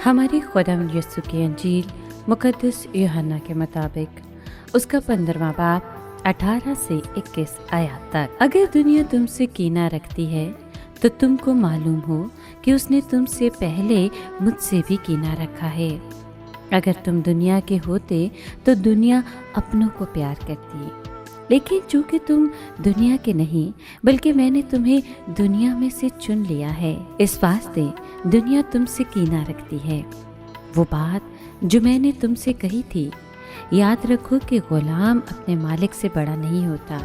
ہماری خداوند یسوع کی انجیل مقدس یوحنا کے مطابق اس کا 15واں باب 18 سے 21 آیات تک۔ اگر دنیا تم سے کینہ رکھتی ہے تو تم کو معلوم ہو کہ اس نے تم سے پہلے مجھ سے بھی کینہ رکھا ہے۔ اگر تم دنیا کے ہوتے تو دنیا اپنوں کو پیار کرتی، لیکن چونکہ تم دنیا کے نہیں بلکہ میں نے تمہیں دنیا میں سے چن لیا ہے، اس واسطے دنیا تم سے کینہ رکھتی ہے۔ وہ بات جو میں نے تم سے کہی تھی، یاد رکھو کہ غلام اپنے مالک سے بڑا نہیں ہوتا۔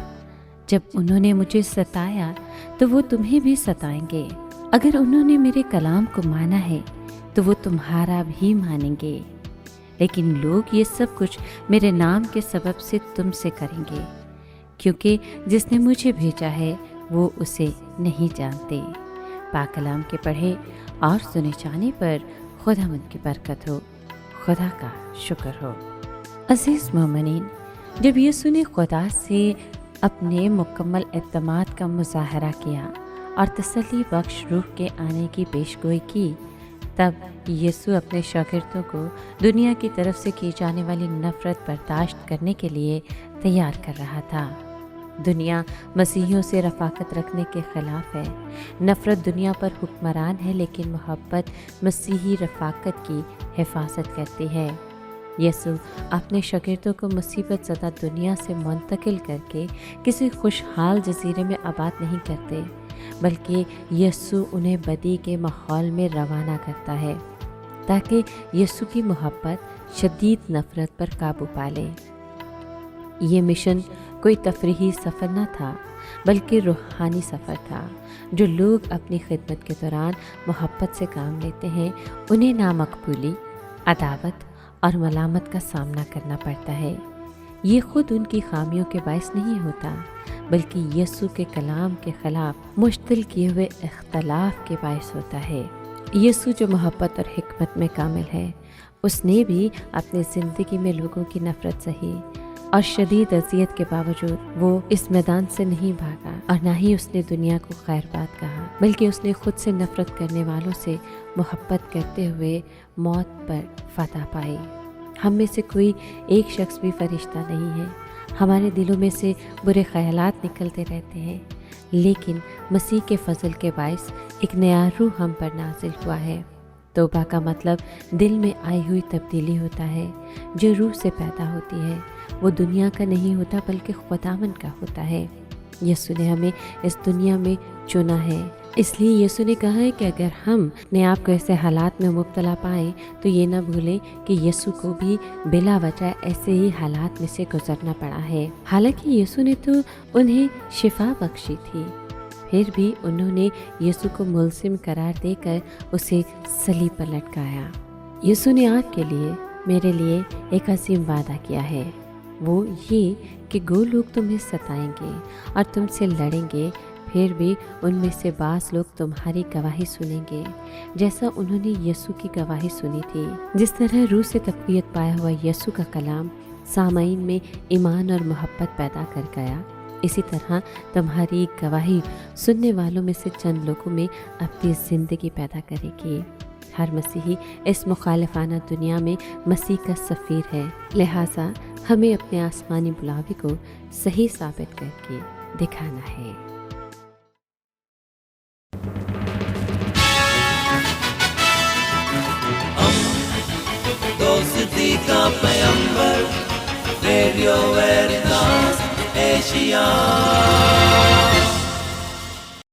جب انہوں نے مجھے ستایا تو وہ تمہیں بھی ستائیں گے۔ اگر انہوں نے میرے کلام کو مانا ہے تو وہ تمہارا بھی مانیں گے، لیکن لوگ یہ سب کچھ میرے نام کے سبب سے تم سے کریں گے، کیونکہ جس نے مجھے بھیجا ہے وہ اسے نہیں جانتے۔ پاک کلام کے پڑھے اور سنے جانے پر خداوند کی برکت ہو، خدا کا شکر ہو۔ عزیز مومنین، جب یسوع نے خدا سے اپنے مکمل اعتماد کا مظاہرہ کیا اور تسلی بخش روح کے آنے کی پیشگوئی کی، تب یسوع اپنے شاگردوں کو دنیا کی طرف سے کی جانے والی نفرت برداشت کرنے کے لیے تیار کر رہا تھا۔ دنیا مسیحیوں سے رفاقت رکھنے کے خلاف ہے۔ نفرت دنیا پر حکمران ہے، لیکن محبت مسیحی رفاقت کی حفاظت کرتی ہے۔ یسوع اپنے شاگردوں کو مصیبت زدہ دنیا سے منتقل کر کے کسی خوشحال جزیرے میں آباد نہیں کرتے، بلکہ یسوع انہیں بدی کے ماحول میں روانہ کرتا ہے تاکہ یسوع کی محبت شدید نفرت پر قابو پا لے۔ یہ مشن کوئی تفریحی سفر نہ تھا، بلکہ روحانی سفر تھا۔ جو لوگ اپنی خدمت کے دوران محبت سے کام لیتے ہیں، انہیں نامقبولی، عداوت اور ملامت کا سامنا کرنا پڑتا ہے۔ یہ خود ان کی خامیوں کے باعث نہیں ہوتا، بلکہ یسوع کے کلام کے خلاف مشتعل کیے ہوئے اختلاف کے باعث ہوتا ہے۔ یسوع جو محبت اور حکمت میں کامل ہے، اس نے بھی اپنی زندگی میں لوگوں کی نفرت سہی، اور شدید اذیت کے باوجود وہ اس میدان سے نہیں بھاگا، اور نہ ہی اس نے دنیا کو خیر بات کہا، بلکہ اس نے خود سے نفرت کرنے والوں سے محبت کرتے ہوئے موت پر فتح پائی۔ ہم میں سے کوئی ایک شخص بھی فرشتہ نہیں ہے۔ ہمارے دلوں میں سے برے خیالات نکلتے رہتے ہیں، لیکن مسیح کے فضل کے باعث ایک نیا روح ہم پر نازل ہوا ہے۔ توبہ کا مطلب دل میں آئی ہوئی تبدیلی ہوتا ہے، جو روح سے پیدا ہوتی ہے۔ وہ دنیا کا نہیں ہوتا، بلکہ خداوند کا ہوتا ہے۔ یسوع نے ہمیں اس دنیا میں چنا ہے، اس لیے یسوع نے کہا ہے کہ اگر ہم اپنے آپ کو ایسے حالات میں مبتلا پائیں تو یہ نہ بھولیں کہ یسوع کو بھی بلا وجہ ایسے ہی حالات میں سے گزرنا پڑا ہے۔ حالانکہ یسوع نے تو انہیں شفا بخشی تھی، پھر بھی انہوں نے یسوع کو ملزم قرار دے کر اسے صلیب پر لٹکایا۔ یسوع نے آپ کے لیے، میرے لیے ایک عظیم وعدہ کیا ہے، وہ یہ کہ وہ لوگ تمہیں ستائیں گے اور تم سے لڑیں گے، پھر بھی ان میں سے بعض لوگ تمہاری گواہی سنیں گے، جیسا انہوں نے یسوع کی گواہی سنی تھی۔ جس طرح روح سے تقویت پایا ہوا یسوع کا کلام سامعین میں ایمان اور محبت پیدا کر گیا، اسی طرح تمہاری گواہی سننے والوں میں سے چند لوگوں میں اپنی زندگی پیدا کرے گی۔ ہر مسیحی اس مخالفانہ دنیا میں مسیح کا سفیر ہے، لہٰذا ہمیں اپنے آسمانی بلاوے کو صحیح ثابت کر کے دکھانا ہے۔ دوستی کا پیمبر، ریڈیو ویریٹاس ایشیا۔